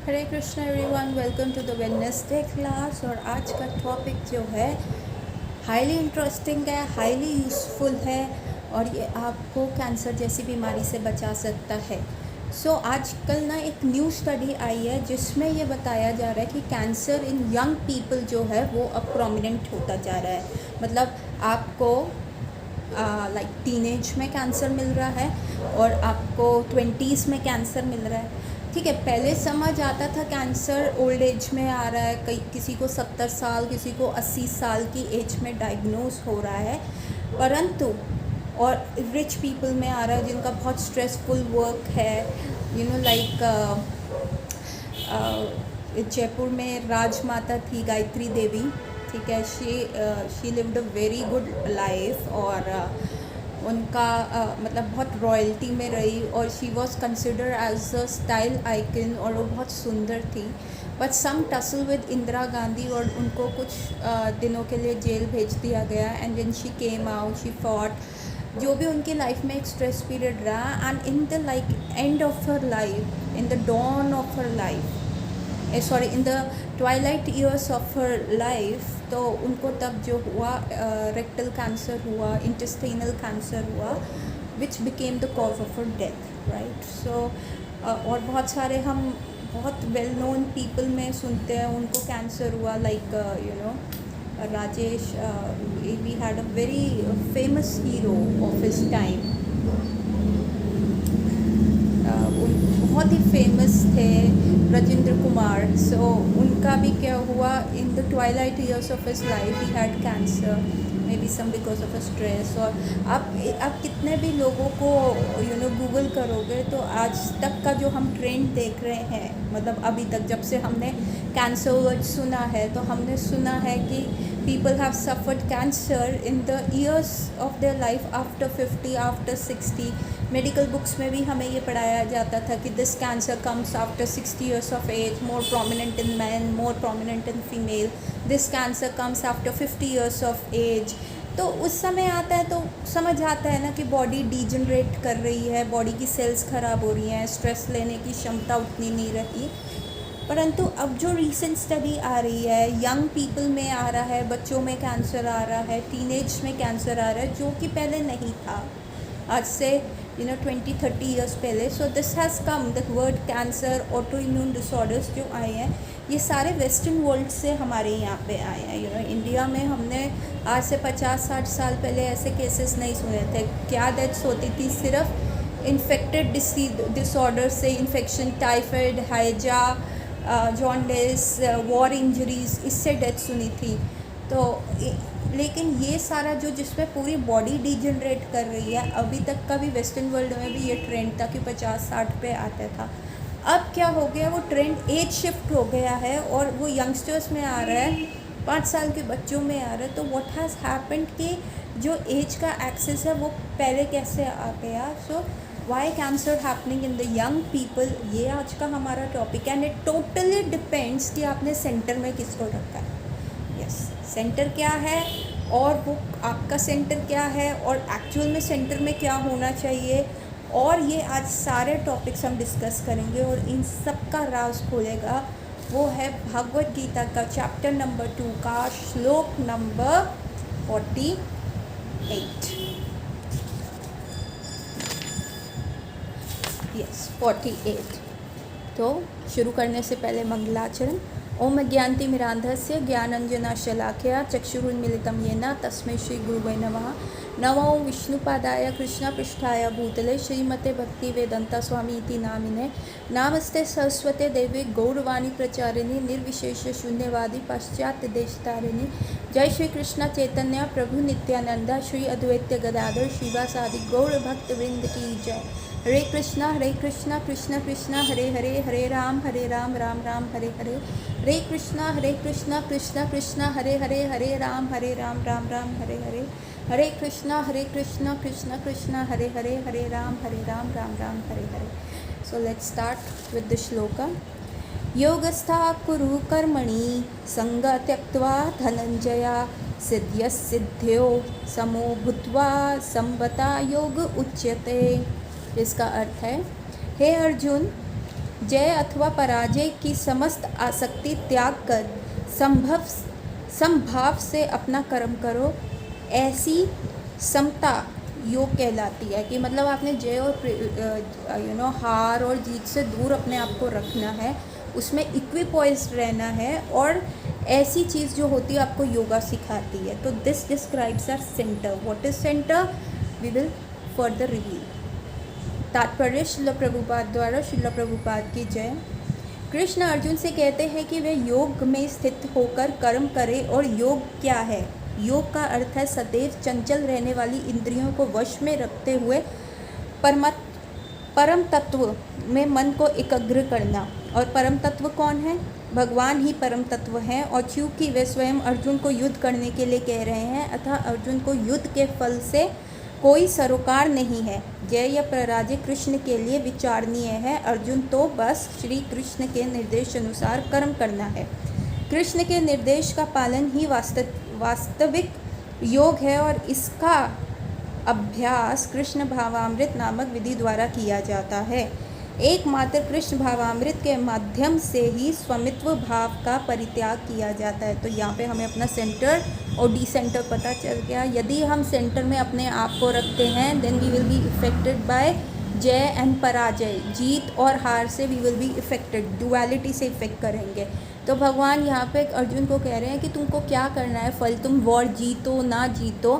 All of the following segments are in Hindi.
Hare Krishna everyone, welcome to the Wednesday class. और आज का टॉपिक जो है हाईली इंटरेस्टिंग है, हाईली यूज़फुल है और ये आपको कैंसर जैसी बीमारी से बचा सकता है। आजकल ना एक न्यू स्टडी आई है जिसमें ये बताया जा रहा है कि कैंसर इन यंग पीपल जो है वो अब प्रोमिनेंट होता जा रहा है। मतलब आपको लाइक टीनेज में कैंसर मिल रहा है और आपको 20s में कैंसर मिल रहा है। ठीक है, पहले समझ आता था कैंसर ओल्ड एज में आ रहा है, कई किसी को 70 साल, किसी को 80 साल की एज में डायग्नोज हो रहा है, परंतु और रिच पीपल में आ रहा है जिनका बहुत स्ट्रेसफुल वर्क है। लाइक जयपुर में राजमाता थी गायत्री देवी, ठीक है, she lived a very good life और उनका मतलब बहुत रॉयल्टी में रही और she was consider as a style icon और वो बहुत सुंदर थी। But some tussle with Indira Gandhi और उनको कुछ दिनों के लिए जेल भेज दिया गया and then she came out, she fought. जो भी उनकी लाइफ में एक स्ट्रेस पीरियड रहा and in the like end of her life, in the dawn of her life, in the twilight years of her life, तो उनको तब जो हुआ रेक्टल कैंसर हुआ, इंटेस्टाइनल कैंसर हुआ, which became the cause of her death, right. और बहुत सारे हम बहुत वेल नोन पीपल में सुनते हैं उनको कैंसर हुआ, like Rajesh, we had a very famous hero of his time, बहुत ही फेमस थे राजेंद्र कुमार। उनका भी क्या हुआ, in the twilight years of his life he had cancer, may be some because of a stress. और आप कितने भी लोगों को गूगल करोगे तो आज तक का जो हम ट्रेंड देख रहे हैं, मतलब अभी तक जब से हमने कैंसर वर्ड सुना है तो हमने सुना है कि people have suffered cancer in the years of their life after 50, after 60। Medical books में भी हमें ये पढ़ाया जाता था कि this cancer comes after 60 years of age, more prominent in men, more prominent in female, this cancer comes after 50 years of age। तो उस समय आता है तो समझ आता है ना कि बॉडी डीजनरेट कर रही है, बॉडी की सेल्स ख़राब हो रही हैं, स्ट्रेस लेने की क्षमता उतनी नहीं रही। परंतु अब जो रीसेंट स्टडी आ रही है, यंग पीपल में आ रहा है, बच्चों में कैंसर आ रहा है, टीनेज में कैंसर आ रहा है, जो कि पहले नहीं था, आज से 20-30 ईयर्स पहले। So this has come, the word cancer, auto immune disorders जो आए हैं, ये सारे वेस्टर्न वर्ल्ड से हमारे यहाँ पे आए हैं। इंडिया में हमने आज से 50-60 साल पहले ऐसे केसेस नहीं सुने थे। क्या डेथ्स होती थी सिर्फ इन्फेक्टेड डिसऑर्डर से, इन्फेक्शन, टाइफाइड, हाइजा, जॉन्डिस, वॉर इंजरीज, इससे डेथ सुनी थी। तो लेकिन ये सारा जो जिसमें पूरी बॉडी डीजनरेट कर रही है, अभी तक का भी वेस्टर्न वर्ल्ड में भी ये ट्रेंड था कि 50-60 पे आता था। अब क्या हो गया, वो ट्रेंड एज शिफ्ट हो गया है और वो यंगस्टर्स में आ रहा है, 5 साल के बच्चों में आ रहा है। तो व्हाट हैज़ हैपेंड कि जो एज का एक्सेस है वो पहले कैसे आ गया। Why cancer happening in the young people, ये आज का हमारा टॉपिक है। एंड इट टोटली डिपेंड्स कि आपने सेंटर में किसको रखा है। यस, सेंटर क्या है और वो आपका सेंटर क्या है और एक्चुअल में सेंटर में क्या होना चाहिए, और ये आज सारे टॉपिक्स हम डिस्कस करेंगे और इन सब का राज खोलेगा वो है भगवद गीता का चैप्टर नंबर 2 का श्लोक नंबर 48। यस, 48। तो शुरू करने से पहले मंगलाचरण। ओम ज्ञानतिमिरान्धस्य ज्ञानञ्जनशलाकया चक्षुरुन्मीलितं येन तस्मै श्री गुरुवे नमः। नमो विष्णुपादाय कृष्णपृष्ठाय भूतले श्रीमते भक्तिवेदांता स्वामी इति नामिने। नामस्ते सरस्वते देवी गौरवाणी प्रचारिणी निर्विशेष शून्यवादी पाश्चात्य देशतारिणी। जय श्री कृष्ण चैतन्य प्रभु नित्यानंदा श्री अद्वैत गदाधर श्रीवासादि गौर भक्त वृंद की जय। Hare Krishna Krishna Krishna Hare Hare, Hare Ram Ram Ram Hare Hare, Hare Krishna Krishna Krishna Hare Hare, Hare Ram Ram Ram Hare Hare, Hare Krishna Krishna Krishna Hare Hare, Hare Ram Ram Ram Hare Hare. So let's start with the shloka. योगस्था कुरु कर्मणि संगं त्यक्त्वा धनंजया, सिद्ध्यसिद्ध्यो समो भूत्वा संबता योग उच्यते। इसका अर्थ है, हे अर्जुन, जय अथवा पराजय की समस्त आसक्ति त्याग कर समभाव से अपना कर्म करो, ऐसी समता योग कहलाती है। कि मतलब आपने जय और हार और जीत से दूर अपने आप को रखना है, उसमें इक्विपॉइज्ड रहना है, और ऐसी चीज़ जो होती है आपको योगा सिखाती है। तो this describes our centre. What is centre we will further reveal. तात्पर्य शिल प्रभुपाद द्वारा। शिल प्रभुपाद की जय। कृष्ण अर्जुन से कहते हैं कि वे योग में स्थित होकर कर्म करें। और योग क्या है? योग का अर्थ है सदैव चंचल रहने वाली इंद्रियों को वश में रखते हुए परम तत्व में मन को एकाग्र करना। और परम तत्व कौन है? भगवान ही परम तत्व हैं। और क्योंकि वे स्वयं अर्जुन को युद्ध करने के लिए कह रहे हैं, अतः अर्जुन को युद्ध के फल से कोई सरोकार नहीं है। जय या पराजय कृष्ण के लिए विचारणीय है। अर्जुन तो बस श्री कृष्ण के निर्देश अनुसार कर्म करना है। कृष्ण के निर्देश का पालन ही वास्तविक योग है, और इसका अभ्यास कृष्ण भावामृत नामक विधि द्वारा किया जाता है। एकमात्र कृष्ण भावामृत के माध्यम से ही स्वामित्व भाव का परित्याग किया जाता है। तो यहाँ पे हमें अपना सेंटर और डी सेंटर पता चल गया। यदि हम सेंटर में अपने आप को रखते हैं, then we will be affected by jay and parajay. जीत और हार से we will be affected, duality से इफेक्ट करेंगे। तो भगवान यहाँ पे अर्जुन को कह रहे हैं कि तुमको क्या करना है, फल तुम वॉर जीतो ना जीतो,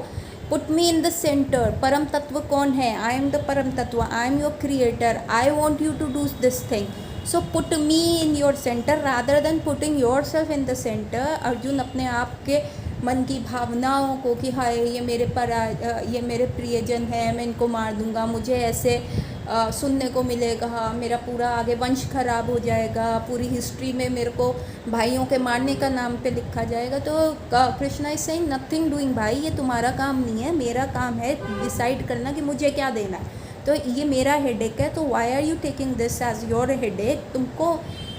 put me in the centre. परम तत्व कौन है? I am the param tattva, I am your creator, I want you to do this thing, so put me in your centre rather than putting yourself in the centre. Arjun अपने आप के मन की भावनाओं को कि हाय ये मेरे प्रियजन है, मैं इनको मार दूंगा, मुझे ऐसे सुनने को मिलेगा, मेरा पूरा आगे वंश खराब हो जाएगा, पूरी हिस्ट्री में मेरे को भाइयों के मारने का नाम पे लिखा जाएगा। तो Krishna is saying nothing doing. भाई ये तुम्हारा काम नहीं है, मेरा काम है डिसाइड करना कि मुझे क्या देना है। तो ये मेरा हेडेक है, तो why are you taking this as your headache? तुमको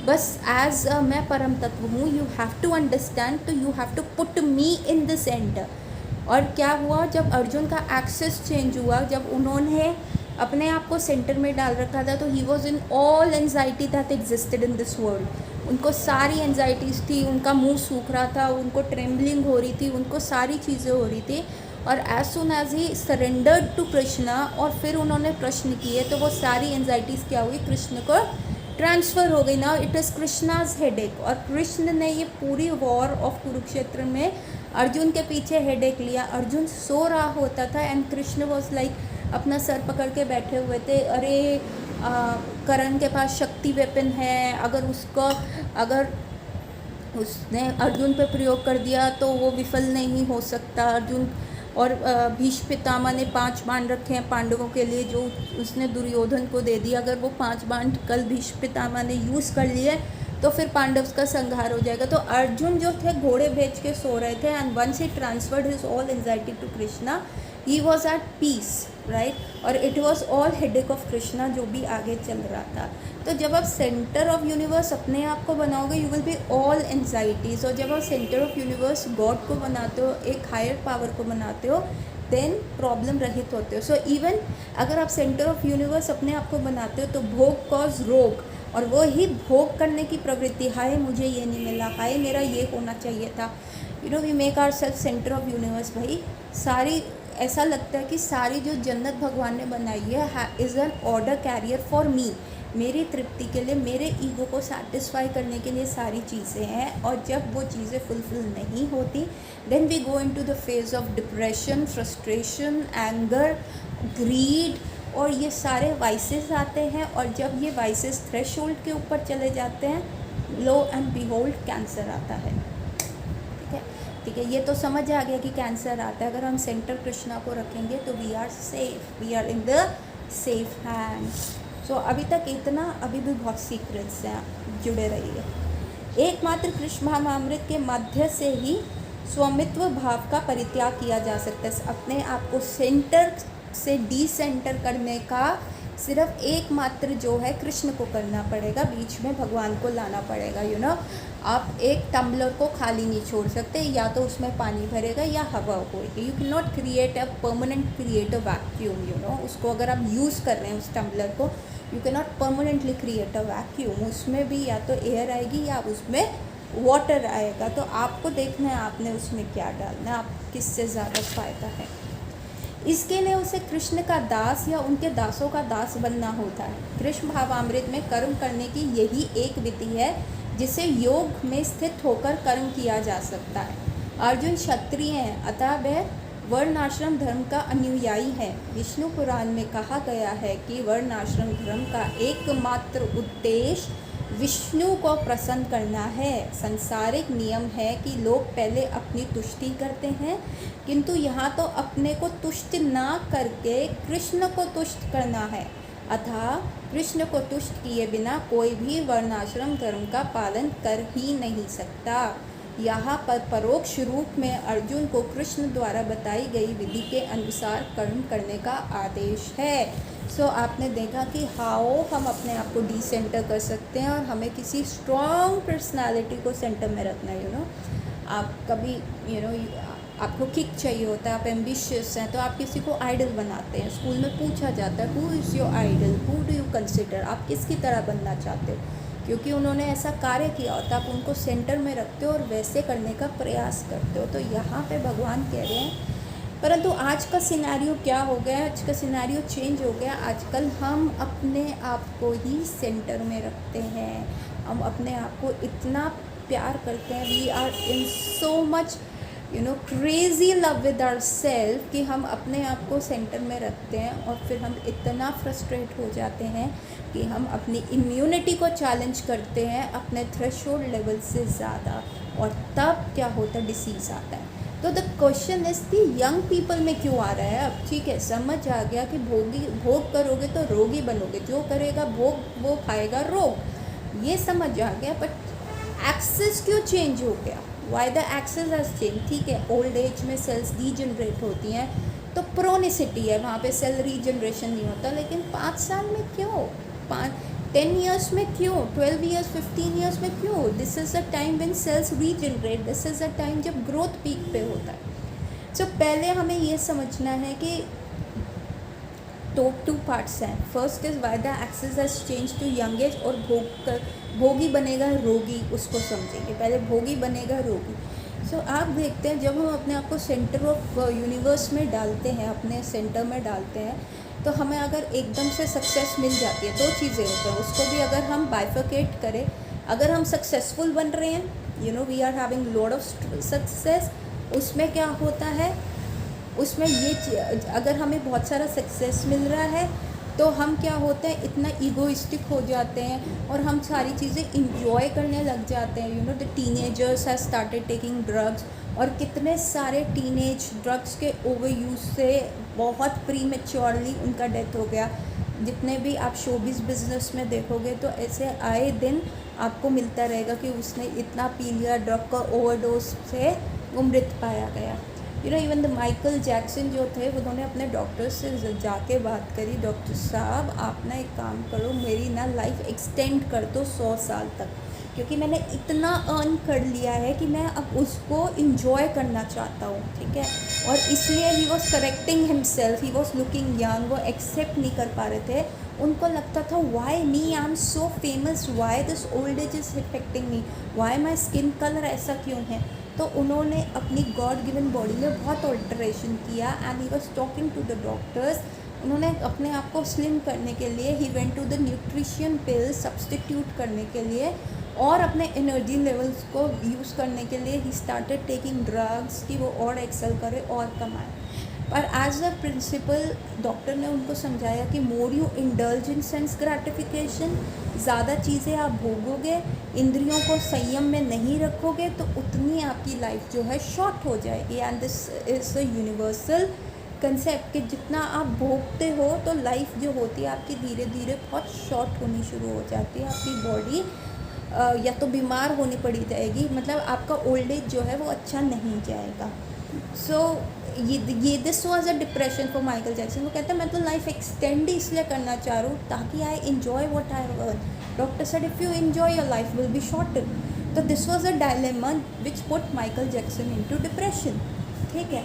बस एज मैं परम तत्व हूँ, यू हैव टू अंडरस्टैंड, तो you have to put me in the centre. और क्या हुआ जब अर्जुन का एक्सेस चेंज हुआ, जब उन्होंने अपने आप को सेंटर में डाल रखा था, तो he was in all anxiety that existed in this world. उनको सारी एंजाइटीज़ थी, उनका मुंह सूख रहा था, उनको ट्रेम्बलिंग हो रही थी, उनको सारी चीज़ें हो रही थी। और as soon as he surrendered to Krishna, और फिर उन्होंने प्रश्न किए, तो वो सारी एंजाइटीज़ क्या हुई? कृष्ण को ट्रांसफ़र हो गई। Now it is Krishna's headache. और कृष्ण ने ये पूरी वॉर ऑफ कुरुक्षेत्र में अर्जुन के पीछे हेडेक लिया। अर्जुन सो रहा होता था एंड कृष्ण वॉज लाइक अपना सर पकड़ के बैठे हुए थे। अरे करण के पास शक्ति वेपन है, अगर उसने अर्जुन पे प्रयोग कर दिया तो वो विफल नहीं हो सकता। अर्जुन और भीष्म पितामह ने 5 बाण रखे हैं पांडवों के लिए, जो उसने दुर्योधन को दे दिया। अगर वो 5 बाण कल भीष्म पितामह ने यूज़ कर लिए तो फिर पांडव का संहार हो जाएगा। तो अर्जुन जो थे घोड़े बेच के सो रहे थे, and once he transferred his all anxiety to Krishna, he was at peace, right. और it was all headache of Krishna जो भी आगे चल रहा था। तो जब आप सेंटर ऑफ यूनिवर्स अपने आप को बनाओगे, you will be all anxieties. और जब आप सेंटर ऑफ यूनिवर्स गॉड को बनाते हो, एक हायर पावर को बनाते हो, देन प्रॉब्लम रहित होते हो। सो इवन अगर आप सेंटर ऑफ यूनिवर्स अपने आप को बनाते हो, तो भोग कॉज रोग, और वो ही भोग करने की प्रवृत्ति, हाय मुझे ये नहीं मिला, हाय मेरा ये होना चाहिए था। We make ourself centre of universe. भाई सारी ऐसा लगता है कि सारी जो जन्नत भगवान ने बनाई है is an order carrier for me, मेरी तृप्ति के लिए, मेरे ईगो को सेटिस्फाई करने के लिए सारी चीज़ें हैं। और जब वो चीज़ें फुलफिल नहीं होती, then we go into the phase of depression, frustration, anger, greed, और ये सारे वाइसेस आते हैं। और जब ये वाइसेस थ्रेशोल्ड के ऊपर चले जाते हैं, लो एंड बिहोल्ड कैंसर आता है। ठीक है, ये तो समझ आ गया कि कैंसर आता है। अगर हम सेंटर कृष्णा को रखेंगे तो we are safe, we are in the safe hands. So अभी तक इतना, अभी भी बहुत सीक्रेट्स हैं, जुड़े रहिए। एकमात्र कृष्ण भावामृत के मध्य से ही स्वामित्व भाव का परित्याग किया जा सकता है। अपने आप को सेंटर से डिसेंटर करने का सिर्फ एकमात्र जो है कृष्ण को करना पड़ेगा, बीच में भगवान को लाना पड़ेगा। आप एक टम्बलर को खाली नहीं छोड़ सकते, या तो उसमें पानी भरेगा या हवा होगी। You can not create a permanent create a vacuum. उसको अगर आप यूज़ कर रहे हैं उस टम्बलर को, you can not permanently create a vacuum. उसमें भी या तो एयर आएगी या उसमें वाटर आएगा। तो आपको देखना है आपने उसमें क्या डालना है, आप किससे ज़्यादा फ़ायदा है। इसके लिए उसे कृष्ण का दास या उनके दासों का दास बनना होता है। कृष्ण भावामृत में कर्म करने की यही एक विधि है जिसे योग में स्थित होकर कर्म किया जा सकता है। अर्जुन क्षत्रिय हैं, अतः वह वर्णाश्रम धर्म का अनुयायी है। विष्णु पुराण में कहा गया है कि वर्णाश्रम धर्म का एकमात्र उद्देश्य विष्णु को प्रसन्न करना है। सांसारिक नियम है कि लोग पहले अपनी तुष्टि करते हैं, किंतु यहाँ तो अपने को तुष्ट ना करके कृष्ण को तुष्ट करना है। अतः कृष्ण को तुष्ट किए बिना कोई भी वर्णाश्रम धर्म का पालन कर ही नहीं सकता। यहाँ पर परोक्ष रूप में अर्जुन को कृष्ण द्वारा बताई गई विधि के अनुसार कर्म करने का आदेश है। आपने देखा कि हाउ हम अपने आप को डिसेंटर कर सकते हैं और हमें किसी स्ट्रॉन्ग पर्सनालिटी को सेंटर में रखना है। आप कभी आपको किक चाहिए होता है, आप एम्बिशियस हैं, तो आप किसी को आइडल बनाते हैं। स्कूल में पूछा जाता है who is your idol, who do you consider, आप किसकी तरह बनना चाहते हो, क्योंकि उन्होंने ऐसा कार्य किया होता है, आप उनको सेंटर में रखते हो और वैसे करने का प्रयास करते हो। तो यहाँ पे भगवान कह रहे हैं, परंतु आज का सिनेरियो क्या हो गया, आज का सिनेरियो चेंज हो गया। आजकल हम अपने आप को ही सेंटर में रखते हैं, हम अपने आप को इतना प्यार करते हैं, we are in so much crazy love with ourself कि हम अपने आप को सेंटर में रखते हैं और फिर हम इतना फ्रस्ट्रेट हो जाते हैं कि हम अपनी इम्यूनिटी को चैलेंज करते हैं अपने थ्रेशोल्ड लेवल से ज़्यादा, और तब क्या होता है, डिसीज़ आता है। तो द क्वेश्चन इज कि यंग पीपल में क्यों आ रहा है। अब ठीक है, समझ आ गया कि भोग करोगे तो रोगी बनोगे, जो करेगा भोग वो खाएगा रोग, ये समझ आ गया। बट एक्सेस क्यों चेंज हो गया, why the access has change. ठीक है, ओल्ड एज में सेल्स रीजनरेट होती हैं तो प्रोनिसिटी है, वहाँ पे सेल रीजनरेशन नहीं होता, लेकिन 5 साल में क्यों, 10 ईयर्स में क्यों, 12 ईयर्स, 15 ईयर्स में क्यों। This is a time when cells regenerate, this is a time जब ग्रोथ पीक पे होता है। पहले हमें ये समझना है कि टू पार्ट्स हैं। First is why the access has change to young age, और भोगी बनेगा रोगी, उसको समझेंगे। पहले भोगी बनेगा रोगी। आप देखते हैं जब हम अपने आप को सेंटर ऑफ यूनिवर्स में डालते हैं, अपने सेंटर में डालते हैं, तो हमें अगर एकदम से सक्सेस मिल जाती है, 2 चीज़ें होती हैं। उसको भी अगर हम बाइफरकेट करें, अगर हम सक्सेसफुल बन रहे हैं, we are having lot of success, उसमें क्या होता है, उसमें ये अगर हमें बहुत सारा सक्सेस मिल रहा है तो हम क्या होते हैं, इतना ईगोइस्टिक हो जाते हैं और हम सारी चीज़ें इंजॉय करने लग जाते हैं। The teenagers have started taking drugs, और कितने सारे टीनेज ड्रग्स के ओवर यूज़ से बहुत प्रीमेच्योरली उनका डेथ हो गया। जितने भी आप शोबिज़ बिजनेस में देखोगे तो ऐसे आए दिन आपको मिलता रहेगा कि उसने इतना पी लिया, ड्रग का ओवरडोज से वो मृत पाया गया। इवन द माइकल जैक्सन जो थे, उन्होंने अपने डॉक्टर से जाके बात करी, डॉक्टर साहब आप ना एक काम करो, मेरी ना लाइफ एक्सटेंड कर दो 100 साल तक, क्योंकि मैंने इतना अर्न कर लिया है कि मैं अब उसको इंजॉय करना चाहता हूँ। ठीक है, और इसलिए he was correcting himself, he was looking young, वो एक्सेप्ट नहीं कर पा रहे थे। उनको लगता था why me, I am so famous, why this old age is affecting me, why my skin colour ऐसा क्यों है। तो उन्होंने अपनी गॉड गिवन बॉडी में बहुत ऑल्टरेशन किया and he was talking to the doctors. उन्होंने अपने आप को स्लिम करने के लिए he went to the nutrition pill substitute करने के लिए, और अपने एनर्जी लेवल्स को यूज़ करने के लिए ही स्टार्टेड टेकिंग ड्रग्स कि वो और एक्सेल करे और कमाए। पर एज अ प्रिंसिपल डॉक्टर ने उनको समझाया कि more you indulge in sense gratification, ज़्यादा चीज़ें आप भोगोगे, इंद्रियों को संयम में नहीं रखोगे, तो उतनी आपकी लाइफ जो है शॉर्ट हो जाएगी। And this is a universal concept कि जितना आप भोगते हो तो लाइफ जो होती है आपकी धीरे धीरे बहुत शॉर्ट होनी शुरू हो जाती है। आपकी बॉडी या तो बीमार होनी पड़ी जाएगी, मतलब आपका ओल्ड एज जो है वो अच्छा नहीं जाएगा। सो ये this was a depression for Michael Jackson. वो कहते हैं मैं तो लाइफ एक्सटेंड ही इसलिए करना चाह रहा हूँ ताकि I enjoy what I earn. Doctor said if you enjoy your life will be shorten. तो this was a dilemma which put Michael Jackson in to depression. ठीक है।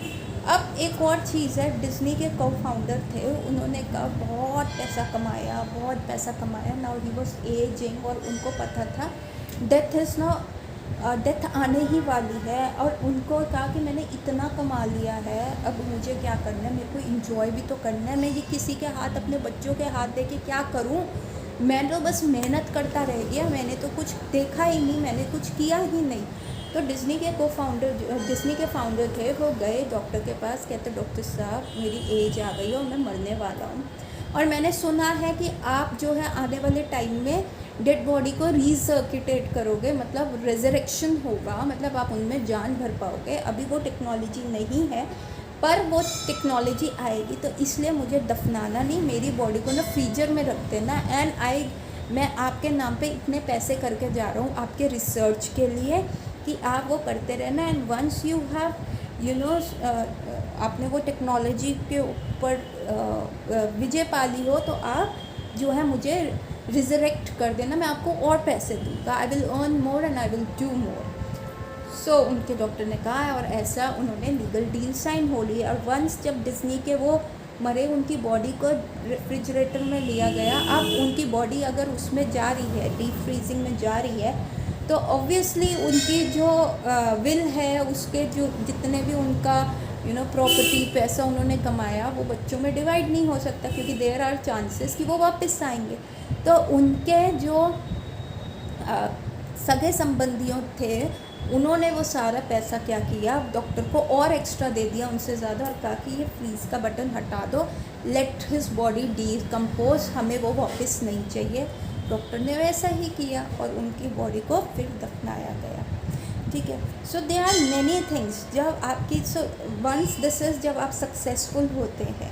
अब एक और चीज़ है, डिज्नी के को फाउंडर थे, उन्होंने कहा बहुत पैसा कमाया, बहुत पैसा कमाया, नाउ ही वॉज एजिंग, और उनको पता था डेथ इज़ नो डेथ आने ही वाली है। और उनको कहा कि मैंने इतना कमा लिया है, अब मुझे क्या करना है, मेरे को इंजॉय भी तो करना है। मैं ये किसी के हाथ, अपने बच्चों के हाथ दे के क्या करूँ? मैं तो बस मेहनत करता रह गया, मैंने तो कुछ देखा ही नहीं, मैंने कुछ किया ही नहीं। तो डिज्नी के डिज्नी के फाउंडर थे, वो गए डॉक्टर के पास, कहते डॉक्टर साहब मेरी एज आ गई है और मैं मरने वाला हूँ, और मैंने सुना है कि आप जो है आने वाले टाइम में डेड बॉडी को रीसर्किटेट करोगे, मतलब रेजरेक्शन होगा, मतलब आप उनमें जान भर पाओगे। अभी वो टेक्नोलॉजी नहीं है, पर वो टेक्नोलॉजी आएगी, तो इसलिए मुझे दफनाना नहीं, मेरी बॉडी को ना फ्रीजर में रख देना, एंड मैं आपके नाम पे इतने पैसे करके जा रहा हूँ आपके रिसर्च के लिए कि आप वो करते रहना, and once you have you know आपने वो टेक्नोलॉजी के ऊपर विजय पा ली हो, तो आप जो है मुझे रिजरेक्ट कर देना, मैं आपको और पैसे दूंगा, I will earn more and I will do more. So उनके डॉक्टर ने कहा, और ऐसा उन्होंने लीगल डील साइन हो ली। और वंस जब डिज्नी के वो मरे, उनकी बॉडी को रेफ्रिजरेटर में लिया गया। अब उनकी बॉडी अगर उसमें जा रही है, डीप फ्रीजिंग में जा रही है, तो ऑब्वियसली उनकी जो विल है, उसके जो जितने भी उनका प्रॉपर्टी, पैसा उन्होंने कमाया, वो बच्चों में डिवाइड नहीं हो सकता, क्योंकि देयर आर चांसेस कि वो वापस आएंगे। तो उनके जो सगे संबंधियों थे, उन्होंने वो सारा पैसा क्या किया, डॉक्टर को और एक्स्ट्रा दे दिया उनसे ज़्यादा, और कहा कि ये फ्रीज़ का बटन हटा दो, लेट हिज बॉडी डीकम्पोज, हमें वो वापस नहीं चाहिए। डॉक्टर ने वैसा ही किया और उनकी बॉडी को फिर दफनाया गया। ठीक है। सो दे आर मैनी थिंग्स, जब आपकी वंस दिस इज़ जब आप सक्सेसफुल होते हैं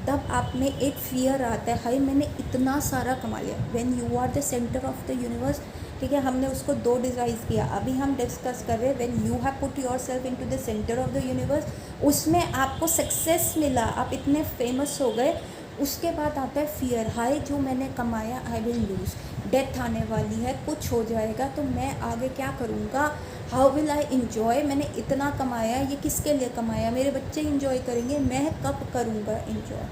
तब आप में एक फियर आता है, हाय मैंने इतना सारा कमा लिया। When you are the centre of the universe, ठीक है, हमने उसको 2 डिज़ाइज किया, अभी हम डिस्कस कर रहे हैं when you have put yourself into the centre of the universe. उसमें आपको सक्सेस मिला, आप इतने फेमस हो गए, उसके बाद आता है फियर, हाय जो मैंने कमाया आई विल लूज़, डेथ आने वाली है, कुछ हो जाएगा तो मैं आगे क्या करूँगा, हाउ विल आई इन्जॉय, मैंने इतना कमाया, ये किसके लिए कमाया, मेरे बच्चे इन्जॉय करेंगे, मैं कब करूँगा इन्जॉय।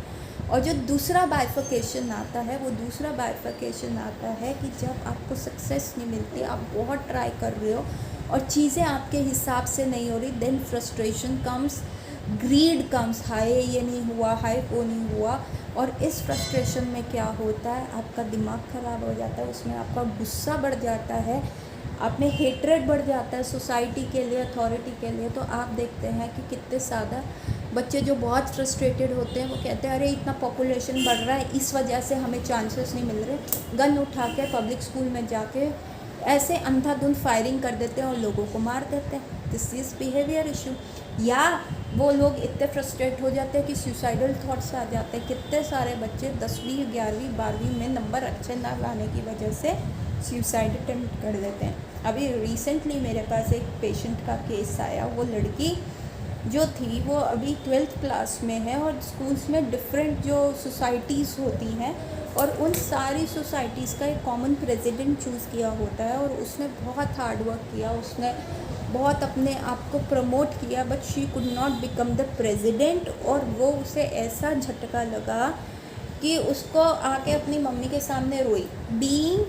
और जो दूसरा बाइफर्केशन आता है, वो दूसरा बाइफर्केशन आता है कि जब आपको सक्सेस नहीं मिलती, आप बहुत ट्राई कर रहे हो और चीज़ें आपके हिसाब से नहीं हो रही, then frustration comes, greed comes, हाय ये नहीं हुआ, हाय वो नहीं हुआ। और इस फ्रस्ट्रेशन में क्या होता है, आपका दिमाग ख़राब हो जाता है, उसमें आपका गुस्सा बढ़ जाता है, आप में हेट्रेड बढ़ जाता है सोसाइटी के लिए, अथॉरिटी के लिए। तो आप देखते हैं कि कितने ज़्यादा बच्चे जो बहुत फ्रस्ट्रेटेड होते हैं, वो कहते हैं अरे इतना पॉपुलेशन बढ़ रहा है, इस वजह से हमें चांसेस नहीं मिल रहे, गन उठा के पब्लिक स्कूल में जाके ऐसे अंधाधुंध फायरिंग कर देते हैं और लोगों को मार देते हैं। This is behaviour issue. या वो लोग इतने फ्रस्ट्रेट हो जाते हैं कि सुसाइडल थॉट्स आ जाते हैं। कितने सारे बच्चे 10वीं 11वीं 12वीं में नंबर अच्छे ना लाने की वजह से सुसाइड अटेम्प्ट कर देते हैं। अभी रिसेंटली मेरे पास एक पेशेंट का केस आया, वो लड़की जो थी वो अभी 12th क्लास में है, और स्कूल्स में डिफरेंट जो सोसाइटीज़ होती हैं, और उन सारी सोसाइटीज़ का एक कॉमन प्रेसिडेंट चूज़ किया होता है, और उसने बहुत हार्ड वर्क किया, उसने बहुत अपने आप को प्रमोट किया, but she could not become the president. और वो उसे ऐसा झटका लगा कि उसको आके अपनी मम्मी के सामने रोई। बीइंग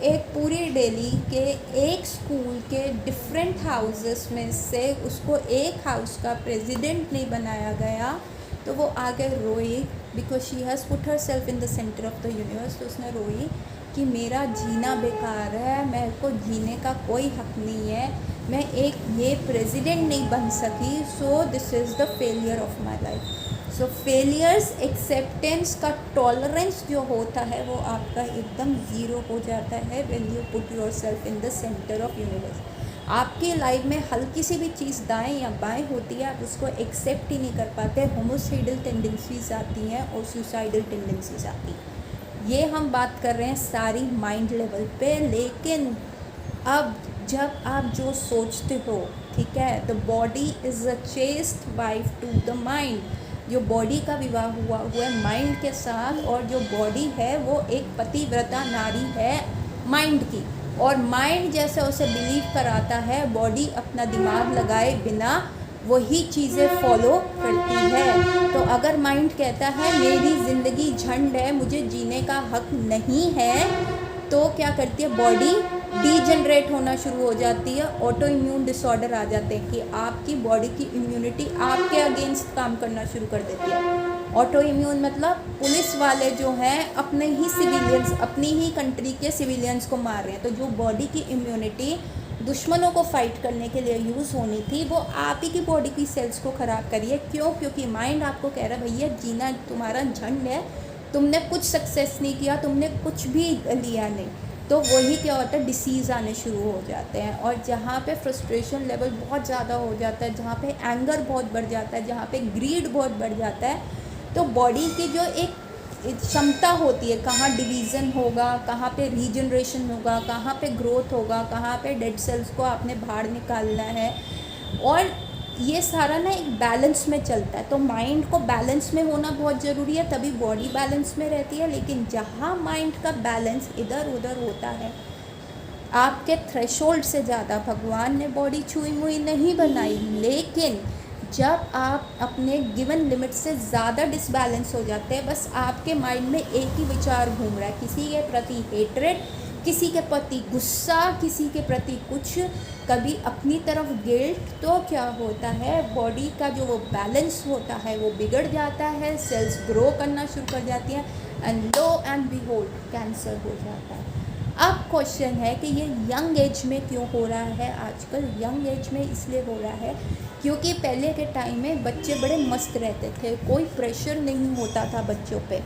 एक पूरी दिल्ली के एक स्कूल के डिफरेंट हाउसेस में से उसको एक हाउस का प्रेसिडेंट नहीं बनाया गया, तो वो आगे रोई, because she has put her self in the centre of the universe. तो उसने रोई कि मेरा जीना बेकार है, मेरे को जीने का कोई हक नहीं है, मैं एक ये प्रेसिडेंट नहीं बन सकी, सो this is the failure of my life. So failures acceptance का टॉलरेंस जो होता है वो आपका एकदम ज़ीरो हो जाता है when you put yourself in the centre of universe. आपकी लाइफ में हल्की सी भी चीज़ दाएं या बाएं होती है, आप उसको एक्सेप्ट ही नहीं कर पाते, होमोसाइडल टेंडेंसीज आती हैं और सुसाइडल टेंडेंसीज आती हैं। ये हम बात कर रहे हैं सारी माइंड लेवल पे, लेकिन अब जब आप जो सोचते हो, ठीक है, the body is a chaste wife to the mind. जो बॉडी का विवाह हुआ है माइंड के साथ, और जो बॉडी है वो एक पतिव्रता नारी है माइंड की, और माइंड जैसे उसे बिलीव कराता है, बॉडी अपना दिमाग लगाए बिना वही चीज़ें फॉलो करती है। तो अगर माइंड कहता है मेरी ज़िंदगी झंड है, मुझे जीने का हक नहीं है, तो क्या करती है बॉडी, डीजनरेट होना शुरू हो जाती है, ऑटो इम्यून डिसऑर्डर आ जाते हैं कि आपकी बॉडी की इम्यूनिटी आपके अगेंस्ट काम करना शुरू कर देती है। ऑटो इम्यून मतलब पुलिस वाले जो हैं अपने ही सिविलियंस, अपनी ही कंट्री के सिविलियंस को मार रहे हैं। तो जो बॉडी की इम्यूनिटी दुश्मनों को फाइट करने के लिए यूज़ होनी थी, वो आप ही की बॉडी की सेल्स को ख़राब करिए। क्यों? क्योंकि माइंड आपको कह रहा है भैया जीना तुम्हारा झंड है, तुमने कुछ सक्सेस नहीं किया, तुमने कुछ भी लिया नहीं। तो वही क्या होता है, डिसीज़ आने शुरू हो जाते हैं। और जहाँ पे फ्रस्ट्रेशन लेवल बहुत ज़्यादा हो जाता है, जहाँ पे एंगर बहुत बढ़ जाता है, जहाँ पे ग्रीड बहुत बढ़ जाता है, तो बॉडी की जो एक क्षमता होती है, कहाँ डिवीज़न होगा, कहाँ पे रीजनरेशन होगा, कहाँ पे ग्रोथ होगा, कहाँ पे डेड सेल्स को आपने बाहर निकालना है, और ये सारा ना एक बैलेंस में चलता है। तो माइंड को बैलेंस में होना बहुत ज़रूरी है, तभी बॉडी बैलेंस में रहती है। लेकिन जहाँ माइंड का बैलेंस इधर उधर होता है, आपके थ्रेशोल्ड से ज़्यादा भगवान ने बॉडी छुई मुई नहीं बनाई, लेकिन जब आप अपने गिवन लिमिट से ज़्यादा डिसबैलेंस हो जाते हैं, बस आपके माइंड में एक ही विचार घूम रहा है, किसी के प्रति हेट्रेड, किसी के प्रति गुस्सा, किसी के प्रति कुछ, कभी अपनी तरफ गिल्ट, तो क्या होता है बॉडी का जो वो बैलेंस होता है वो बिगड़ जाता है, सेल्स ग्रो करना शुरू कर जाती हैं, and low and behold cancer हो जाता है। अब क्वेश्चन है कि ये यंग एज में क्यों हो रहा है? आजकल यंग एज में इसलिए हो रहा है क्योंकि पहले के टाइम में बच्चे बड़े मस्त रहते थे, कोई प्रेशर नहीं होता था बच्चों पे।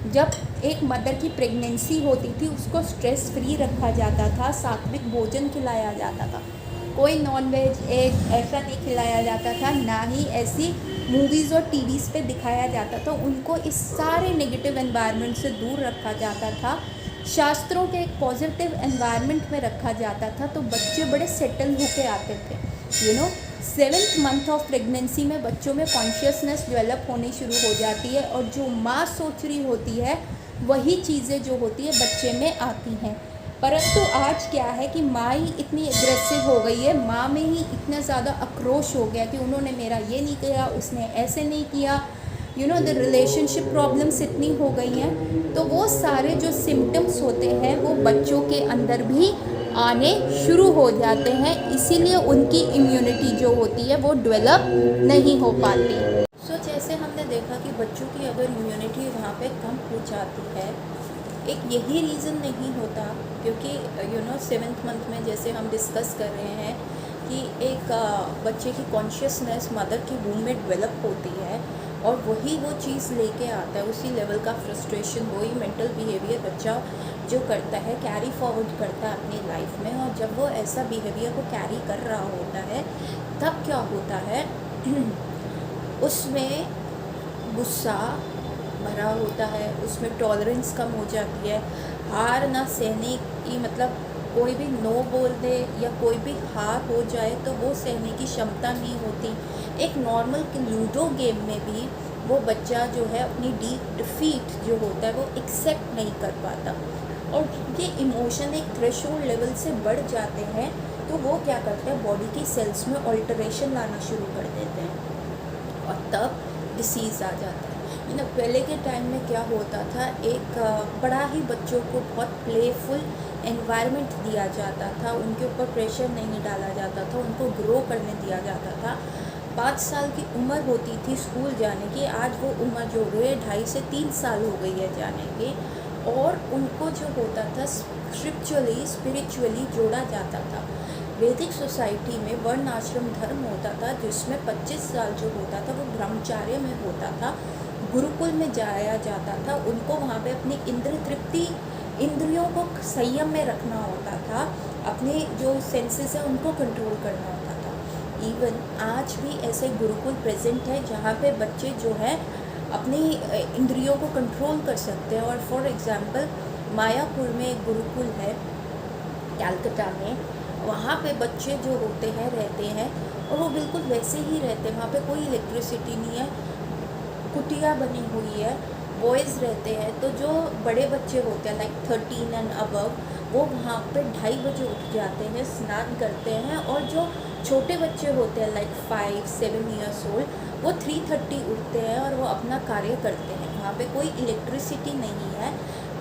जब एक मदर की प्रेगनेंसी होती थी उसको स्ट्रेस फ्री रखा जाता था, सात्विक भोजन खिलाया जाता था, कोई नॉनवेज एग ऐसा नहीं खिलाया जाता था, ना ही ऐसी मूवीज़ और टीवीज़ पे दिखाया जाता था। उनको इस सारे नेगेटिव एनवायरनमेंट से दूर रखा जाता था, शास्त्रों के एक पॉजिटिव एनवायरनमेंट में रखा जाता था, तो बच्चे बड़े सेटल होके आते थे। 7th मंथ ऑफ प्रेगनेंसी में बच्चों में कॉन्शियसनेस डेवलप होनी शुरू हो जाती है, और जो माँ सोच रही होती है वही चीज़ें जो होती है बच्चे में आती हैं। परंतु आज क्या है कि माँ ही इतनी एग्रेसिव हो गई है, माँ में ही इतना ज़्यादा आक्रोश हो गया कि उन्होंने मेरा ये नहीं किया, उसने ऐसे नहीं किया, द रिलेशनशिप प्रॉब्लम्स इतनी हो गई हैं। तो वो सारे जो सिम्टम्स होते हैं वो बच्चों के अंदर भी आने शुरू हो जाते हैं, इसीलिए उनकी इम्यूनिटी जो होती है वो डेवलप नहीं हो पाती। जैसे हमने देखा कि बच्चों की अगर इम्यूनिटी वहाँ पे कम हो जाती है, एक यही रीज़न नहीं होता, क्योंकि 7th मंथ में जैसे हम डिस्कस कर रहे हैं कि एक बच्चे की कॉन्शियसनेस मदर की वूम में डेवलप होती है, और वही वो चीज़ लेके आता है, उसी लेवल का फ्रस्ट्रेशन, वही मेंटल बिहेवियर बच्चा जो करता है कैरी फॉरवर्ड करता है अपनी लाइफ में। और जब वो ऐसा बिहेवियर को कैरी कर रहा होता है, तब क्या होता है उसमें गुस्सा भरा होता है, उसमें टॉलरेंस कम हो जाती है, हार ना सहने की, मतलब कोई भी नो बोल दे या कोई भी हार हो जाए तो वो सहने की क्षमता नहीं होती। एक नॉर्मल लूडो गेम में भी वो बच्चा जो है अपनी डिफीट जो होता है वो एक्सेप्ट नहीं कर पाता, और ये इमोशन एक थ्रेशोल्ड लेवल से बढ़ जाते हैं, तो वो क्या करते हैं बॉडी की सेल्स में ऑल्टरेशन लाना शुरू कर देते हैं, और तब डिसीज़ आ जाता है। पहले के टाइम में क्या होता था, एक बड़ा ही बच्चों को बहुत प्लेफुल एनवायरनमेंट दिया जाता था, उनके ऊपर प्रेशर नहीं डाला जाता था, उनको ग्रो करने दिया जाता था। 5 साल की उम्र होती थी स्कूल जाने की, आज वो उम्र जो हो गई है 2.5 से 3 साल हो गई है जाने की, और उनको जो होता था स्पिरिचुअली जोड़ा जाता था। वैदिक सोसाइटी में वर्ण आश्रम धर्म होता था, जिसमें 25 साल जो होता था वो ब्रह्मचार्य में होता था, गुरुकुल में जाया जाता था, उनको वहाँ पे अपनी इंद्रियों को संयम में रखना होता था, अपने जो सेंसेस है उनको कंट्रोल करना होता था। इवन आज भी ऐसे गुरुकुल प्रेजेंट है जहाँ पे बच्चे जो है अपनी इंद्रियों को कंट्रोल कर सकते हैं। और फॉर एग्ज़ाम्पल मायापुर में एक गुरुकुल है कलकत्ता में, वहाँ पे बच्चे जो होते हैं रहते हैं और वो बिल्कुल वैसे ही रहते हैं। वहाँ पे कोई इलेक्ट्रिसिटी नहीं है, कुटिया बनी हुई है, बॉयज़ रहते हैं। तो जो बड़े बच्चे होते हैं लाइक 13 एंड अबव, वो वहाँ पे 2:30 बजे उठ जाते हैं, स्नान करते हैं। और जो छोटे बच्चे होते हैं लाइक 5-7 ईयर्स ओल्ड, वो 3:30 उठते हैं और वो अपना कार्य करते हैं। वहाँ पे कोई इलेक्ट्रिसिटी नहीं है,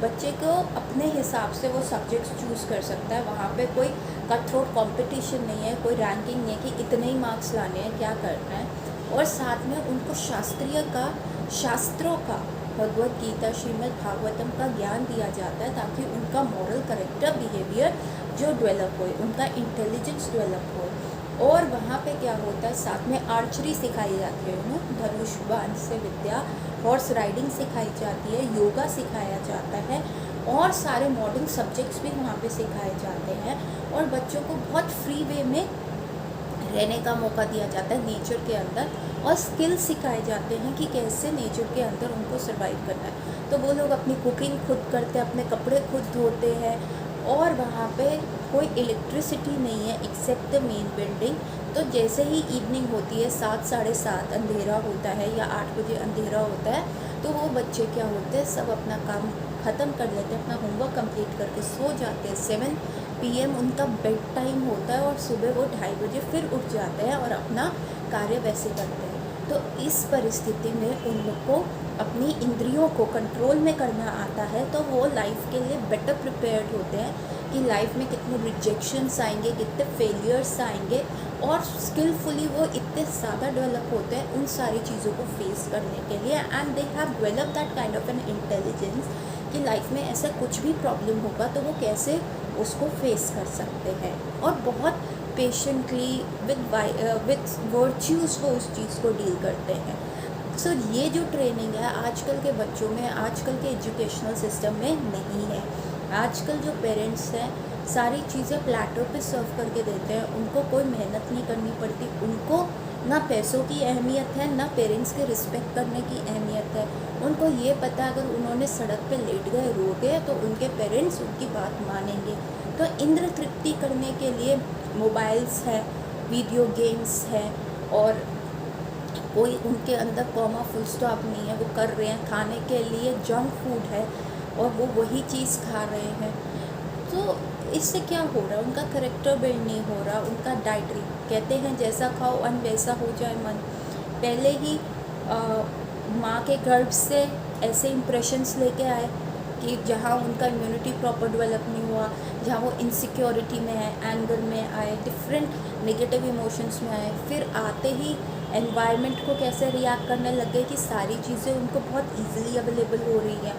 बच्चे को अपने हिसाब से वो सब्जेक्ट्स चूज़ कर सकता है। वहाँ पे कोई कट थ्रोट कॉम्पिटिशन नहीं है, कोई रैंकिंग नहीं है कि इतने ही मार्क्स लाने हैं, क्या करना है। और साथ में उनको शास्त्रों का, भगवत गीता, श्रीमद् भागवतम का ज्ञान दिया जाता है, ताकि उनका मॉरल करेक्टर बिहेवियर जो डेवलप हो, उनका इंटेलिजेंस डेवलप हो। और वहाँ पे क्या होता है, साथ में आर्चरी सिखाई जाती है उन्हें, धनुष बाण से विद्या, हॉर्स राइडिंग सिखाई जाती है, योगा सिखाया जाता है, और सारे मॉडर्न सब्जेक्ट्स भी वहाँ पे सिखाए जाते हैं। और बच्चों को बहुत फ्री वे में रहने का मौका दिया जाता है नेचर के अंदर, और स्किल सिखाए जाते हैं कि कैसे नेचर के अंदर उनको सर्वाइव करना है। तो वो लोग अपनी कुकिंग खुद करते हैं, अपने कपड़े खुद धोते हैं। और वहाँ पे कोई इलेक्ट्रिसिटी नहीं है एक्सेप्ट द मेन बिल्डिंग। तो जैसे ही इवनिंग होती है, 7-7:30 अंधेरा होता है या 8 बजे अंधेरा होता है, तो वो बच्चे क्या होते हैं, सब अपना काम ख़त्म कर लेते हैं, अपना होमवर्क कंप्लीट करके सो जाते हैं। 7 PM उनका बेड टाइम होता है, और सुबह वो 2:30 बजे फिर उठ जाते हैं और अपना कार्य वैसे करते हैं। तो इस परिस्थिति में उन लोग को अपनी इंद्रियों को कंट्रोल में करना आता है, तो वो लाइफ के लिए बेटर प्रिपेयर्ड होते हैं कि लाइफ में कितने रिजेक्शंस आएंगे, कितने फेलियर्स आएंगे, और स्किलफुली वो इतने ज़्यादा डेवलप होते हैं उन सारी चीज़ों को फेस करने के लिए। And they have develop that kind of N intelligence कि लाइफ में ऐसा कुछ भी प्रॉब्लम होगा तो वो कैसे उसको फेस कर सकते हैं, और बहुत पेशेंटली विद वर्च्यूज़ वो उस चीज़ को डील करते हैं। सो ये जो ट्रेनिंग है आजकल के बच्चों में, आजकल के एजुकेशनल सिस्टम में नहीं है। आजकल जो पेरेंट्स हैं सारी चीज़ें प्लेटर पे सर्व करके देते हैं, उनको कोई मेहनत नहीं करनी पड़ती, उनको ना पैसों की अहमियत है, ना पेरेंट्स के रिस्पेक्ट करने की अहमियत है। उनको ये पता है अगर उन्होंने सड़क पे लेट गए, रो गए, तो उनके पेरेंट्स उनकी बात मानेंगे। तो इंद्र तृप्ति करने के लिए मोबाइल्स है, वीडियो गेम्स है, और कोई उनके अंदर कॉमा फुल स्टॉप नहीं है, वो कर रहे हैं खाने के लिए जंक फूड है और वो वही चीज़ खा रहे हैं। तो इससे क्या हो रहा है, उनका करेक्टर बिल्ड नहीं हो रहा, उनका डाइटरी, कहते हैं जैसा खाओ अन्न वैसा हो जाए मन। पहले ही माँ के गर्भ से ऐसे इम्प्रेशंस लेके आए कि जहाँ उनका इम्यूनिटी प्रॉपर डेवलप नहीं हुआ, जहाँ वो इनसिक्योरिटी में है, एंगर में आए, डिफरेंट नेगेटिव इमोशंस में आए, फिर आते ही एनवायरनमेंट को कैसे रिएक्ट करने लग गए कि सारी चीज़ें उनको बहुत इजीली अवेलेबल हो रही हैं,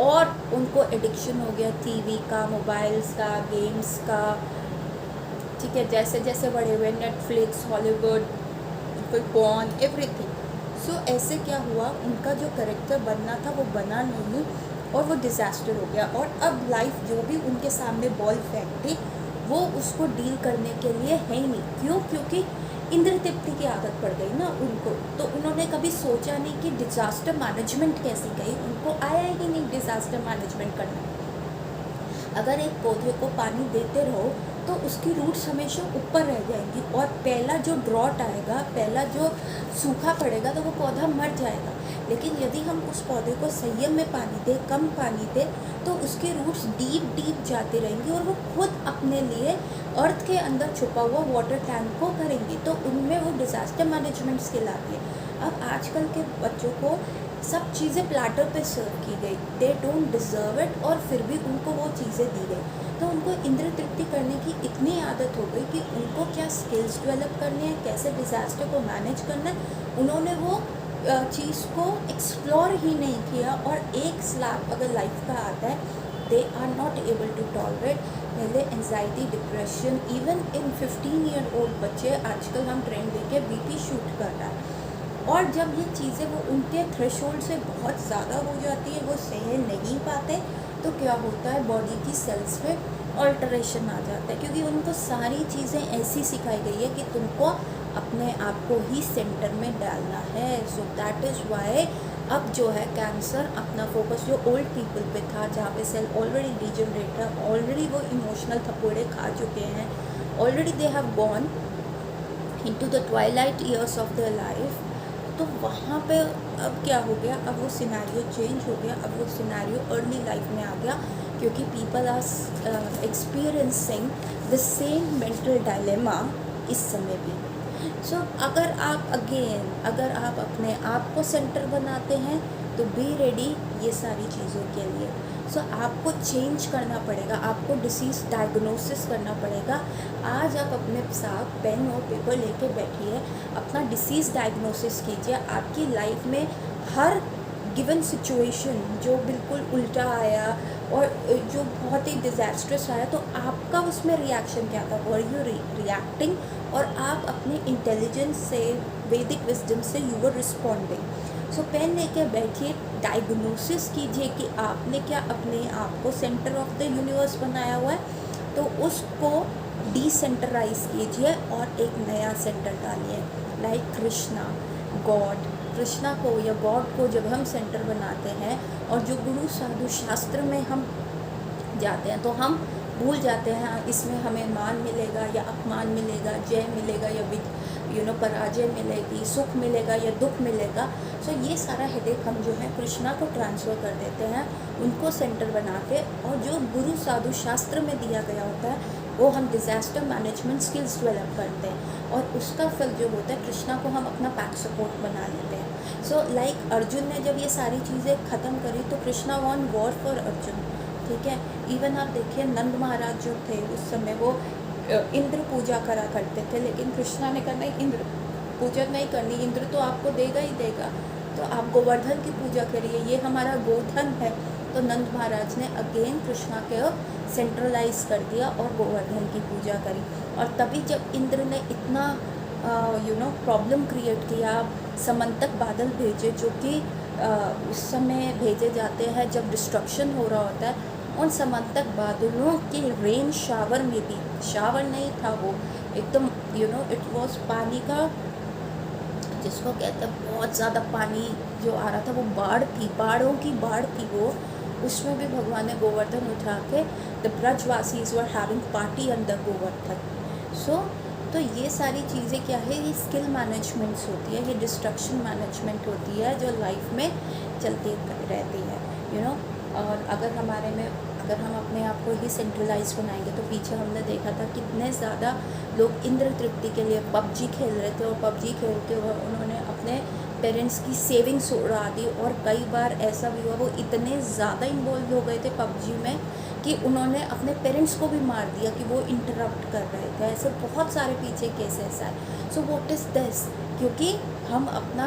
और उनको एडिक्शन हो गया टीवी का, मोबाइल्स का, गेम्स का, ठीक है। जैसे जैसे बड़े हुए नेटफ्लिक्स, हॉलीवुड, कोई पॉर्न, एवरीथिंग। सो ऐसे क्या हुआ, उनका जो करेक्टर बनना था वो बना नहीं, और वो डिज़ास्टर हो गया। और अब लाइफ जो भी उनके सामने बॉल फेंकती, वो उसको डील करने के लिए है ही नहीं। क्यों? क्योंकि इंद्र तृप्ति की आदत पड़ गई ना उनको। तो उन्होंने कभी सोचा नहीं कि डिज़ास्टर मैनेजमेंट कैसी गई, उनको आया ही नहीं डिज़ास्टर मैनेजमेंट करना। अगर एक पौधे को पानी देते रहो तो उसकी रूट्स हमेशा ऊपर रह जाएंगी, और पहला जो ड्रॉट आएगा, पहला जो सूखा पड़ेगा, तो वो पौधा मर जाएगा। लेकिन यदि हम उस पौधे को संयम में पानी दें, कम पानी दें, तो उसकी रूट्स डीप डीप जाती रहेंगी, और वो खुद अपने लिए अर्थ के अंदर छुपा हुआ वाटर टैंक को करेंगी। तो उनमें वो डिज़ास्टर मैनेजमेंट स्किल आती है। अब आजकल के बच्चों को सब चीज़ें प्लाटर पे सर्व की गई, दे डोंट डिज़र्व इट, और फिर भी उनको वो चीज़ें दी गई। तो उनको इंद्र तृप्ति करने की इतनी आदत हो गई कि उनको क्या स्किल्स डेवलप करने हैं, कैसे डिज़ास्टर को मैनेज करना है, उन्होंने वो चीज़ को एक्सप्लोर ही नहीं किया। और एक स्लैप अगर लाइफ का आता है, they are not able to tolerate. पहले anxiety, depression, even in 15 year old बच्चे आजकल हम ट्रेंड देखे BP शूट कर रहा है। और जब ये चीज़ें वो उनके थ्रेशोल्ड से बहुत ज़्यादा हो जाती है, वो सह नहीं पाते, तो क्या होता है, बॉडी की सेल्स में ऑल्टरेशन आ जाता है, क्योंकि उनको सारी चीज़ें ऐसी सिखाई गई है कि तुमको अपने आप को ही सेंटर में डालना है। सो दैट इज़ वाई अब जो है कैंसर अपना फोकस जो ओल्ड पीपल पे था, जहाँ पे सेल ऑलरेडी डिजनरेट है, ऑलरेडी वो इमोशनल थपोड़े खा चुके हैं, already they have gone into the twilight years of their life. तो वहाँ पे अब क्या हो गया, अब वो सिनेरियो चेंज हो गया, अब वो सिनेरियो अर्ली लाइफ में आ गया, क्योंकि people are experiencing the same mental dilemma इस समय भी। सो अगर आप अगर आप अपने आप को सेंटर बनाते हैं तो बी रेडी ये सारी चीज़ों के लिए। सो आपको चेंज करना पड़ेगा, आपको डिसीज़ डायग्नोसिस करना पड़ेगा। आज आप अपने साथ पेन और पेपर लेके बैठिए, अपना डिसीज़ डायग्नोसिस कीजिए। आपकी लाइफ में हर गिवन सिचुएशन जो बिल्कुल उल्टा आया और जो बहुत ही डिज़ास्ट्रस आया, तो आपका उसमें रिएक्शन क्या था, वर यू रिएक्टिंग, और आप अपने इंटेलिजेंस से, वैदिक विजडम से you were responding. So pen लेके बैठिए, डायग्नोसिस कीजिए कि आपने क्या अपने आप को सेंटर ऑफ द यूनिवर्स बनाया हुआ है, तो उसको डिसेंटराइज कीजिए और एक नया सेंटर डालिए, लाइक कृष्णा, गॉड। कृष्णा को या गॉड को जब हम सेंटर बनाते हैं और जो गुरु साधु शास्त्र में हम जाते हैं, तो हम भूल जाते हैं इसमें हमें मान मिलेगा या अपमान मिलेगा, जय मिलेगा या पराजय मिलेगी, सुख मिलेगा या दुख मिलेगा। सो ये सारा हेडेक हम जो है कृष्णा को ट्रांसफ़र कर देते हैं, उनको सेंटर बना के, और जो गुरु साधु शास्त्र में दिया गया होता है वो हम डिज़ास्टर मैनेजमेंट स्किल्स डेवलप करते हैं, और उसका फल जो होता है कृष्णा को हम अपना पैक सपोर्ट बना लेते हैं। सो लाइक अर्जुन ने जब ये सारी चीज़ें ख़त्म करी तो Krishna won war for Arjun, ठीक है। इवन आप देखिए नंद महाराज जो थे उस समय वो इंद्र पूजा करा करते थे, लेकिन कृष्णा ने कहा नहीं, इंद्र पूजा नहीं करनी, इंद्र तो आपको देगा ही देगा, तो आप गोवर्धन की पूजा करिए, ये हमारा गोधन है। तो नंद महाराज ने अगेन कृष्णा को सेंट्रलाइज कर दिया और गोवर्धन की पूजा करी। और तभी जब इंद्र ने इतना प्रॉब्लम क्रिएट किया, समंतक बादल भेजे, जो कि उस समय भेजे जाते हैं जब डिस्ट्रक्शन हो रहा होता है, उन समंतक बादलों के रेन शावर में भी, शावर नहीं था वो, एकदम इट वॉज पानी का, जिसको कहते हैं बहुत ज़्यादा पानी जो आ रहा था, वो बाढ़ थी, बाढ़ों की बाढ़ थी वो। उसमें भी भगवान ने गोवर्धन उठा के, the Brajvasis were having party under Govardhan. So तो ये सारी चीज़ें क्या है, ये स्किल मैनेजमेंट्स होती है, ये डिस्ट्रक्शन मैनेजमेंट होती है जो लाइफ में चलती रहती है। और अगर हम अपने आप को ही सेंट्रलाइज बनाएंगे, तो पीछे हमने देखा था कितने ज़्यादा लोग इंद्र तृप्ति के लिए पबजी खेल रहे थे, और पबजी खेल के उन्होंने अपने पेरेंट्स की सेविंग्स उड़ा दी, और कई बार ऐसा भी हुआ वो इतने ज़्यादा इन्वॉल्व हो गए थे पबजी में कि उन्होंने अपने पेरेंट्स को भी मार दिया कि वो इंटरप्ट कर रहे थे। ऐसे बहुत सारे पीछे केसेस आए। सो व्हाट इज़ दिस, क्योंकि हम अपना,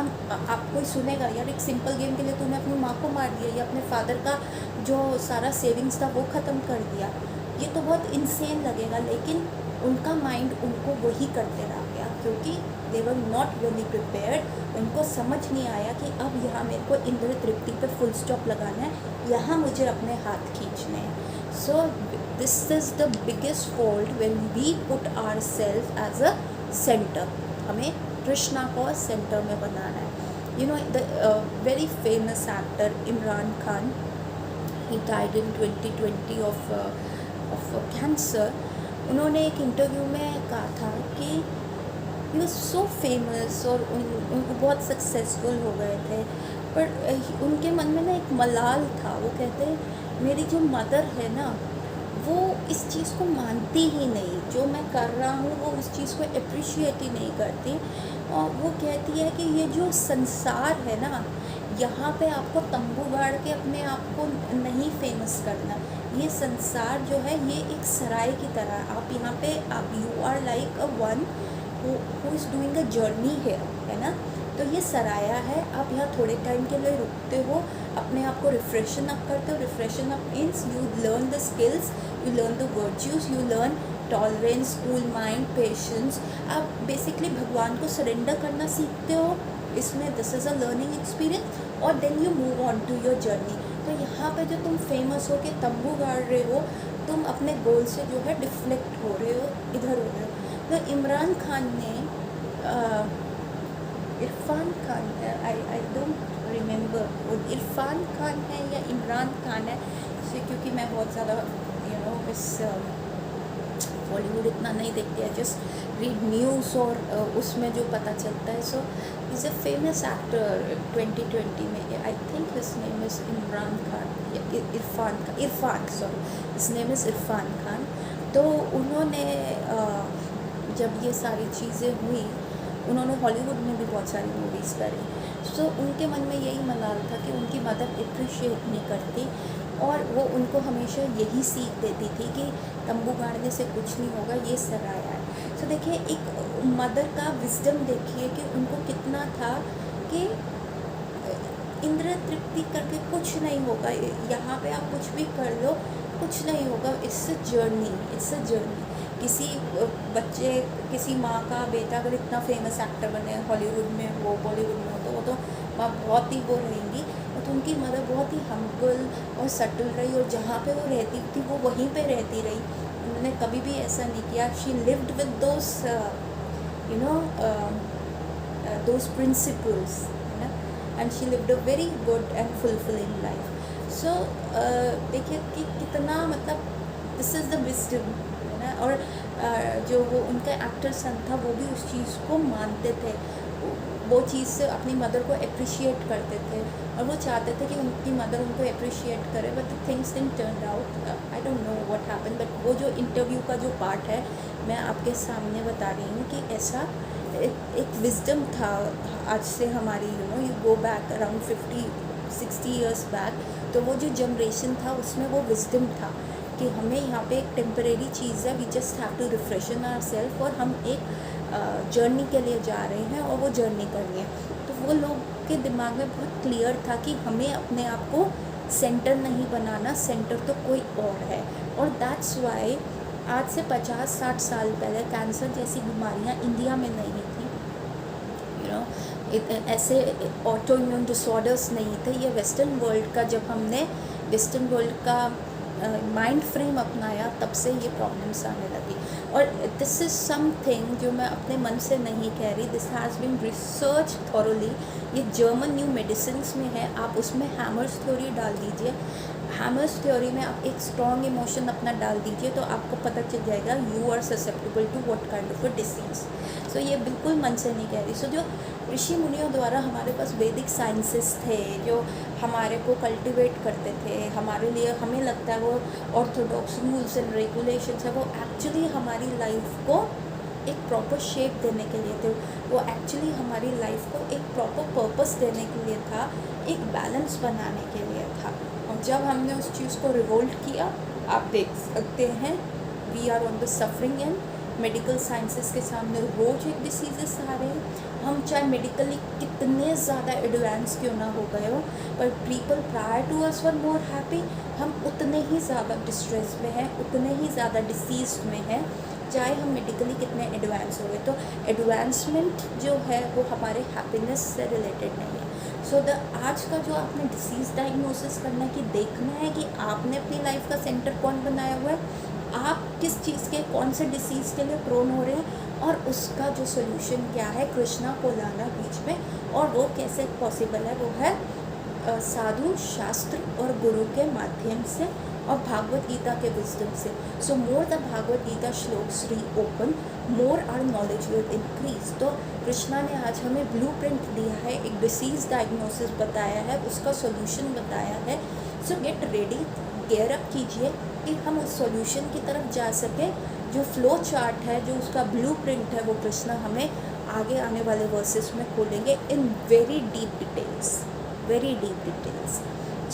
आप कोई सुनेगा यार एक सिंपल गेम के लिए तूने अपनी माँ को मार दिया या अपने फादर का जो सारा सेविंग्स था वो ख़त्म कर दिया, ये तो बहुत इंसेन लगेगा, लेकिन उनका माइंड उनको वही करते रह गया, क्योंकि दे वर नॉट रियली प्रिपेयर्ड। उनको समझ नहीं आया कि अब यहाँ मेरे को इंद्र तृप्ति पे फुल स्टॉप लगाना है, यहाँ मुझे अपने हाथ खींचने हैं। So this is the biggest fault when we put ourself as a centre. हमें कृष्णा को सेंटर में बनाना है। The very famous actor Imran Khan, he died in 2020 of cancer. उन्होंने एक इंटरव्यू में कहा था कि ही वॉज सो फेमस और उनको बहुत सक्सेसफुल हो गए थे, पर उनके मन में ना एक मलाल था। वो कहते हैं मेरी जो मदर है ना, वो इस चीज़ को मानती ही नहीं, जो मैं कर रहा हूँ वो उस चीज़ को अप्रिशिएट ही नहीं करती। और वो कहती है कि ये जो संसार है ना, यहाँ पे आपको तंबू गाड़ के अपने आप को नहीं फेमस करना। ये संसार जो है ये एक सराय की तरह, आप यहाँ पे आप you are like a one who is doing a journey है ना। तो ये सराया है, आप यहाँ थोड़े टाइम के लिए रुकते हो, अपने आप को रिफ्रेशन अप करते हो। Refreshen up means you learn the skills, you learn the virtues, you learn tolerance, cool mind, patience. आप बेसिकली भगवान को सरेंडर करना सीखते हो इसमें, this is a learning experience, और then you move on to your journey. तो यहाँ पे जो तुम फेमस हो के तंबू गाड़ रहे हो, तुम अपने गोल से जो है डिफ्लेक्ट हो रहे हो, इधर हो रहे हो। तो इमरान खान ने Irfan Khan, I don't remember वो इरफान खान है या इमरान खान है, क्योंकि मैं बहुत ज़्यादा इस बॉलीवुड इतना नहीं देखते हैं, जस्ट रीड न्यूज़ और उसमें जो पता चलता है. So is a famous actor 2020 में. I think his name is Imran Khan या Irfan sorry, his name is Irfan Khan. तो उन्होंने जब ये सारी चीज़ें हुई, उन्होंने हॉलीवुड में भी बहुत सारी मूवीज़ करी. सो उनके मन में यही मलाल था कि उनकी मदर अप्रिशिएट नहीं करती, और वो उनको हमेशा यही सीख देती थी कि तंबू गाड़ने से कुछ नहीं होगा, ये सराया है. सो देखिए, एक मदर का विजडम देखिए कि उनको कितना था कि इंद्र तृप्ति करके कुछ नहीं होगा, यहाँ पे आप कुछ भी कर लो, कुछ नहीं होगा. It's a journey. किसी बच्चे, किसी माँ का बेटा अगर इतना फेमस एक्टर बने हॉलीवुड में, वो बॉलीवुड में हो, तो वो तो माँ बहुत ही वो रहेंगी. तो उनकी मदर बहुत ही हम्बल और सटल रही, और जहाँ पे वो रहती थी वो वहीं पे रहती रही. उन्होंने कभी भी ऐसा नहीं किया. She lived with those those principles, है ना, and she lived a very good and fulfilling life. So देखिए कि कितना, मतलब दिस इज़ द विजडम, है ना. और जो वो उनका एक्टर सन था, वो भी उस चीज़ को मानते थे, वो चीज़ से अपनी मदर को अप्रिशिएट करते थे, और वो चाहते थे कि उनकी मदर उनको अप्रिशिएट करे. But the things didn't turn out. I don't know what happened. But वो जो इंटरव्यू का जो पार्ट है, मैं आपके सामने बता रही हूँ कि ऐसा एक विजडम था. आज से हमारी you go back around 50-60 years back, तो वो जो जनरेशन था उसमें वो विजडम था कि हमें यहाँ पे एक टेम्परेरी चीज़ है, we just have to refreshen ourself, और हम एक जर्नी के लिए जा रहे हैं और वो जर्नी करनी है. तो वो लोग के दिमाग में बहुत क्लियर था कि हमें अपने आप को सेंटर नहीं बनाना, सेंटर तो कोई और है. और दैट्स वाई आज से 50-60 साल पहले कैंसर जैसी बीमारियाँ इंडिया में नहीं थी. ऐसे ऑटो इम्यून डिसऑर्डर्स नहीं थे. ये वेस्टर्न वर्ल्ड का, जब हमने वेस्टर्न वर्ल्ड का माइंड फ्रेम अपनाया, तब से ये प्रॉब्लम्स आने लगी. और दिस इज़ समथिंग जो मैं अपने मन से नहीं कह रही, this has been research thoroughly. ये जर्मन न्यू मेडिसिन्स में है. आप उसमें हैमर्स थ्योरी डाल दीजिए. हैमर्स थ्योरी में आप एक स्ट्रॉन्ग इमोशन अपना डाल दीजिए, तो आपको पता चल जाएगा you are susceptible to what kind of a disease. So ये बिल्कुल मन से नहीं कह रही. सो जो ऋषि मुनियों द्वारा हमारे पास वैदिक साइंसेस थे, जो हमारे को कल्टिवेट करते थे, हमारे लिए हमें लगता है वो ऑर्थोडॉक्स रूल्स एंड रेगुलेशंस है, वो एक्चुअली हमारी लाइफ को एक प्रॉपर शेप देने के लिए थे. वो एक्चुअली हमारी लाइफ को एक प्रॉपर पर्पस देने के लिए था, एक बैलेंस बनाने के लिए था. और जब हमने उस चीज़ को रिवोल्ट किया, आप देख सकते हैं we are on the suffering end. Medical sciences के सामने रोज एक डिसीजेस आ रहे हैं. हम चाहे मेडिकली कितने ज़्यादा एडवांस क्यों ना हो गए हो, पर people prior to us were more happy. हम उतने ही ज़्यादा डिस्ट्रेस में हैं, उतने ही ज़्यादा डिसीज में हैं, चाहे हम मेडिकली कितने एडवांस हो गए. तो एडवांसमेंट जो है वो हमारे हैप्पीनेस से रिलेटेड नहीं है. सो आज का जो आपने डिसीज़ डायग्नोसिस करना है, कि देखना है कि आपने अपनी लाइफ का सेंटर कौन बनाया हुआ है, आप किस चीज़ के, कौन से डिसीज़ के लिए प्रोन हो रहे हैं, और उसका जो सोल्यूशन क्या है, कृष्णा को लाना बीच में. और वो कैसे पॉसिबल है, वो है साधु शास्त्र और गुरु के माध्यम से, और भागवत गीता के विजडम से. So more the Bhagavad Gita shlokas reopen, more our knowledge will increase. तो कृष्णा ने आज हमें ब्लूप्रिंट दिया है, एक डिसीज़ डायग्नोसिस बताया है, उसका सोल्यूशन बताया है. सो गेट रेडी, गेयर अप कीजिए कि हम उस सॉल्यूशन की तरफ जा सकें. जो फ्लो चार्ट है, जो उसका ब्लूप्रिंट है, वो कृष्णा हमें आगे आने वाले वर्सेस में खोलेंगे in very deep details.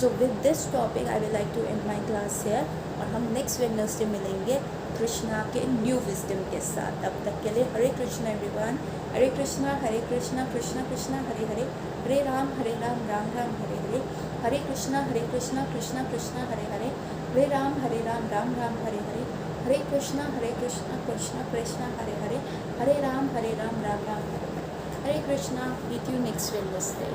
So with this topic I will like to end my class here, और हम नेक्स्ट वेडनेसडे मिलेंगे कृष्णा के न्यू विजडम के साथ. तब तक के लिए Hare Krishna everyone. Hare Krishna Krishna Krishna Hare Hare, Hare Ram Ram Ram Hare Hare, Hare Krishna Krishna Krishna Hare Hare, Hare Ram Ram Hare Hare, Hare Krishna Krishna Krishna Hare Hare, Hare Ram Ram Ram Hare Hare. Hare Krishna. Meet you next Wednesday.